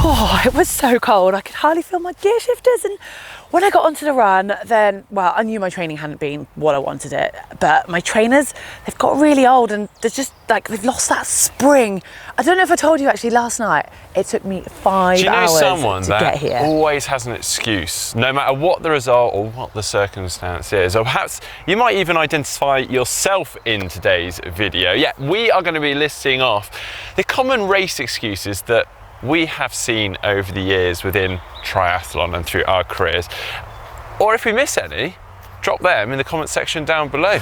Oh, it was so cold. I could hardly feel my gear shifters. And when I got onto the run, then, well, I knew my training hadn't been what I wanted it. But my trainers, they've got really old and they're just like, they've lost that spring. I don't know if I told you actually last night, it took me 5 hours to get here. Always has an excuse, no matter what the result or what the circumstance is. Or perhaps you might even identify yourself in today's video. Yeah, we are going to be listing off the common race excuses that we have seen over the years within triathlon and through our careers. Or if we miss any, drop them in the comment section down below.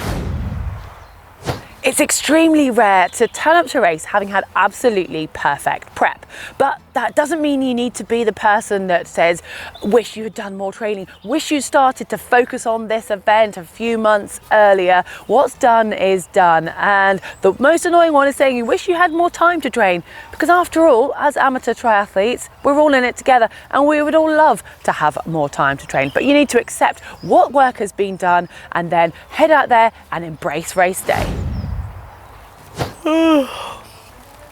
It's extremely rare to turn up to a race having had absolutely perfect prep, but that doesn't mean you need to be the person that says, wish you had done more training, wish you started to focus on this event a few months earlier. What's done is done, and the most annoying one is saying you wish you had more time to train, because after all, as amateur triathletes, we're all in it together and we would all love to have more time to train, but you need to accept what work has been done and then head out there and embrace race day. Oh,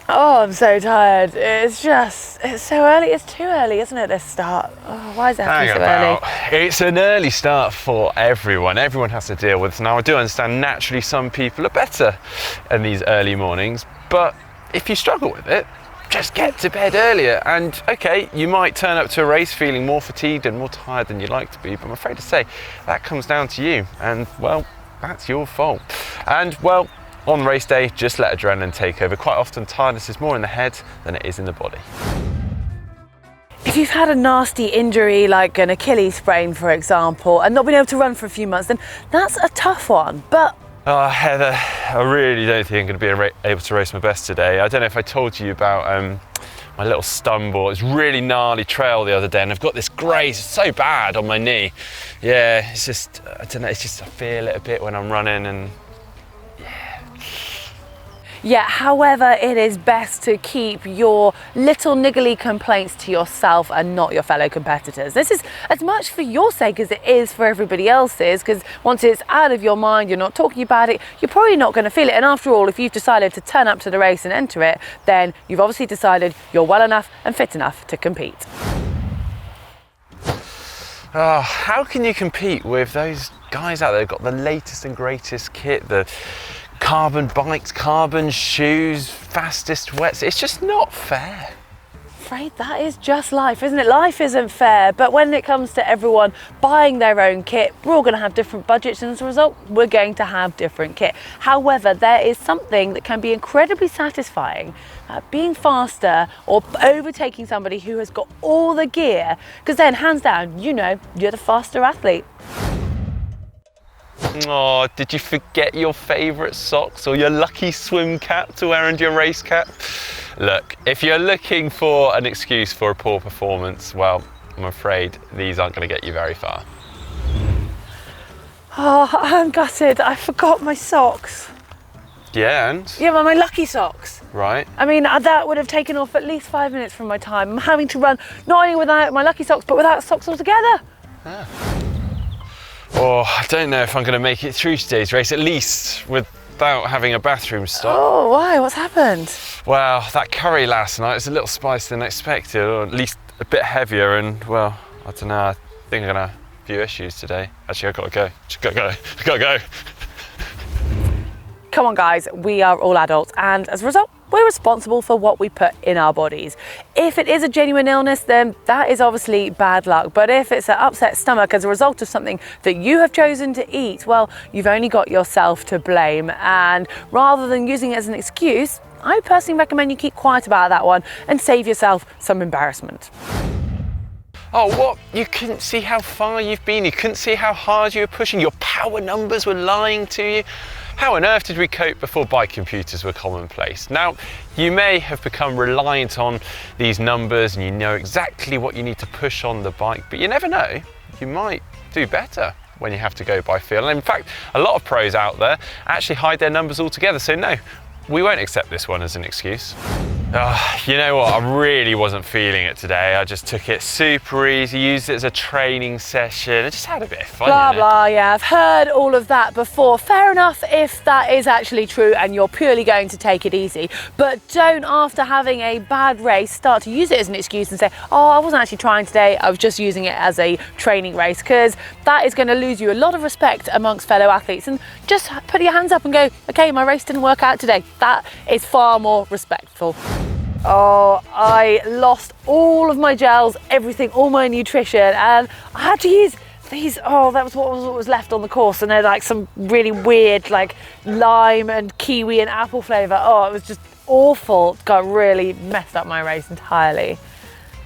I'm so tired. It's so early. It's too early, isn't it, this start? Oh, why is it happening so early? It's an early start for everyone. Everyone has to deal with this. Now, I do understand naturally some people are better in these early mornings, but if you struggle with it, just get to bed earlier. And okay, you might turn up to a race feeling more fatigued and more tired than you'd like to be, but I'm afraid to say that comes down to you. And well, that's your fault. And well, on race day, just let adrenaline take over. Quite often, tiredness is more in the head than it is in the body. If you've had a nasty injury, like an Achilles sprain, for example, and not been able to run for a few months, then that's a tough one. But Heather, I really don't think I'm going to be able to race my best today. I don't know if I told you about my little stumble. It's really gnarly trail the other day, and I've got this graze so bad on my knee. Yeah, it's just, I don't know, it's just I feel it a bit when I'm running, and yeah, however, it is best to keep your little niggly complaints to yourself and not your fellow competitors. This is as much for your sake as it is for everybody else's, because once it's out of your mind, you're not talking about it, you're probably not going to feel it. And after all, if you've decided to turn up to the race and enter it, then you've obviously decided you're well enough and fit enough to compete. Oh, how can you compete with those guys out there who've got the latest and greatest kit, the carbon bikes, carbon shoes, fastest wets? It's just not fair. Afraid that is just life, isn't it? Life isn't fair, but when it comes to everyone buying their own kit, we're all going to have different budgets, and as a result, we're going to have different kit. However, there is something that can be incredibly satisfying, being faster or overtaking somebody who has got all the gear, because then, hands down, you know, you're the faster athlete. Oh, did you forget your favourite socks or your lucky swim cap to wear under your race cap? Look, if you're looking for an excuse for a poor performance, well, I'm afraid these aren't going to get you very far. Oh, I'm gutted. I forgot my socks. Yeah, and? Yeah, well, my lucky socks. Right. I mean, that would have taken off at least 5 minutes from my time. I'm having to run not only without my lucky socks, but without socks altogether. Ah. Oh, I don't know if I'm going to make it through today's race, at least without having a bathroom stop. Oh, why? What's happened? Well, that curry last night was a little spicier than expected, or at least a bit heavier, and well, I don't know, I think I'm going to have a few issues today. Actually, I've got to go. I've got to go. Come on, guys, we are all adults, and as a result, we're responsible for what we put in our bodies. If it is a genuine illness, then that is obviously bad luck. But if it's an upset stomach as a result of something that you have chosen to eat, well, you've only got yourself to blame. And rather than using it as an excuse, I personally recommend you keep quiet about that one and save yourself some embarrassment. Oh, what? You couldn't see how far you've been? You couldn't see how hard you were pushing? Your power numbers were lying to you? How on earth did we cope before bike computers were commonplace? Now, you may have become reliant on these numbers and you know exactly what you need to push on the bike, but you never know, you might do better when you have to go by feel. And in fact, a lot of pros out there actually hide their numbers altogether, so no, we won't accept this one as an excuse. You know what, I really wasn't feeling it today. I just took it super easy, used it as a training session. I just had a bit of fun. Blah, blah, yeah, I've heard all of that before. Fair enough if that is actually true and you're purely going to take it easy. But don't, after having a bad race, start to use it as an excuse and say, oh, I wasn't actually trying today, I was just using it as a training race, because that is going to lose you a lot of respect amongst fellow athletes. And just put your hands up and go, okay, my race didn't work out today. That is far more respectful. Oh, I lost all of my gels, everything, all my nutrition, and I had to use these. Oh, that was what was left on the course, and they're like some really weird, like lime and kiwi and apple flavour. Oh, it was just awful. Got really messed up my race entirely.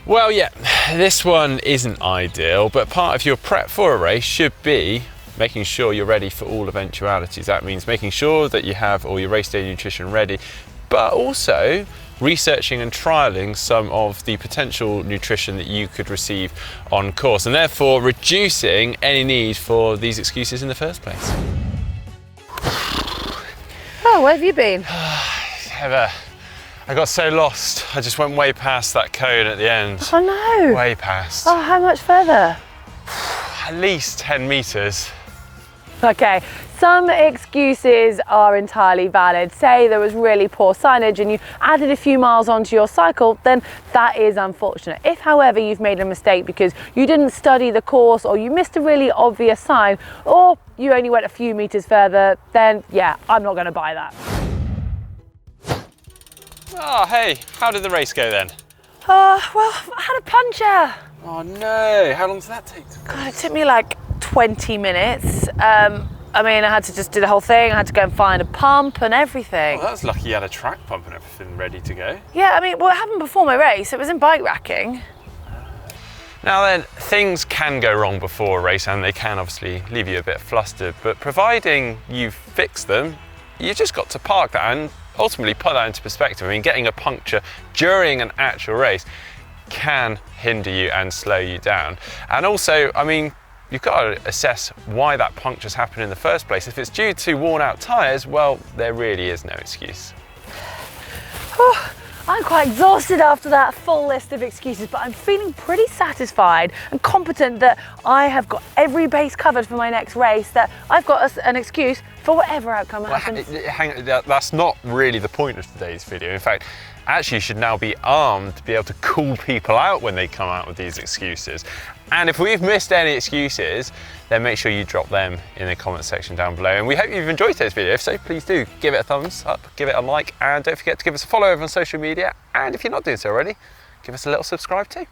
Well, yeah, this one isn't ideal, but part of your prep for a race should be making sure you're ready for all eventualities. That means making sure that you have all your race day nutrition ready, but also researching and trialing some of the potential nutrition that you could receive on course, and therefore reducing any need for these excuses in the first place. Oh, where have you been? I got so lost. I just went way past that cone at the end. Oh no! Way past. Oh, how much further? At least 10 meters. Okay, some excuses are entirely valid. Say there was really poor signage and you added a few miles onto your cycle, then that is unfortunate. If, however, you've made a mistake because you didn't study the course, or you missed a really obvious sign, or you only went a few meters further, then yeah, I'm not going to buy that. Oh, hey, how did the race go then? Well, I had a puncture. Oh no, how long did that take? God, it took me like 20 minutes. I mean, I had to just do the whole thing. I had to go and find a pump and everything. Well, that's lucky you had a track pump and everything ready to go. Yeah, I mean, well, it happened before my race. It was in bike racking. Now then, things can go wrong before a race, and they can obviously leave you a bit flustered, but providing you've fixed them, you've just got to park that and ultimately put that into perspective. I mean, getting a puncture during an actual race can hinder you and slow you down. And also, I mean, you've got to assess why that puncture's happened in the first place. If it's due to worn out tyres, well, there really is no excuse. Oh, I'm quite exhausted after that full list of excuses, but I'm feeling pretty satisfied and competent that I have got every base covered for my next race, that I've got an excuse for whatever outcome happens. That's not really the point of today's video. In fact, actually you should now be armed to be able to call people out when they come out with these excuses. And if we've missed any excuses, then make sure you drop them in the comment section down below. And we hope you've enjoyed today's video. If so, please do give it a thumbs up, give it a like, and don't forget to give us a follow over on social media. And if you're not doing so already, give us a little subscribe too.